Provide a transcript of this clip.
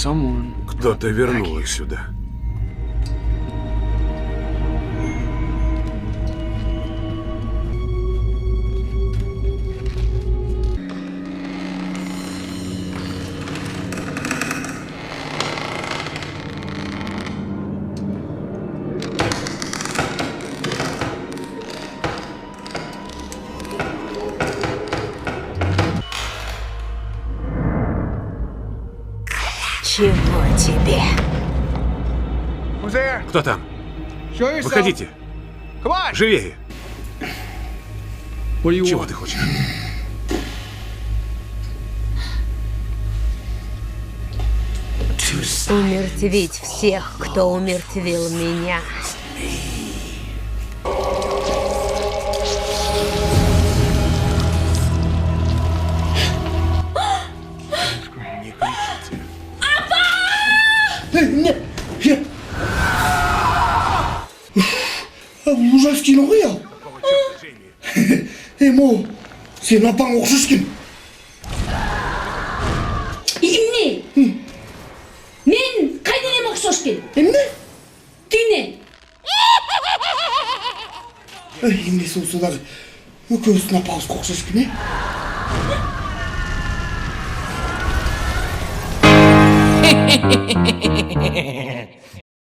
Кто-то вернул их сюда. Чего тебе? Кто там? Выходите. Живее. Чего ты хочешь? Умертвить всех, кто умертвил меня. Не кричите. Нет, нет. Лужайский ногоя. Какого черта, Джейми? 뭐, 세나빵 옥수수김. 임니! Мен қайдан оқшошкен? эмне? Түйне! эмнеси болсо дагы экөөбүздүн апабызга окшош экен,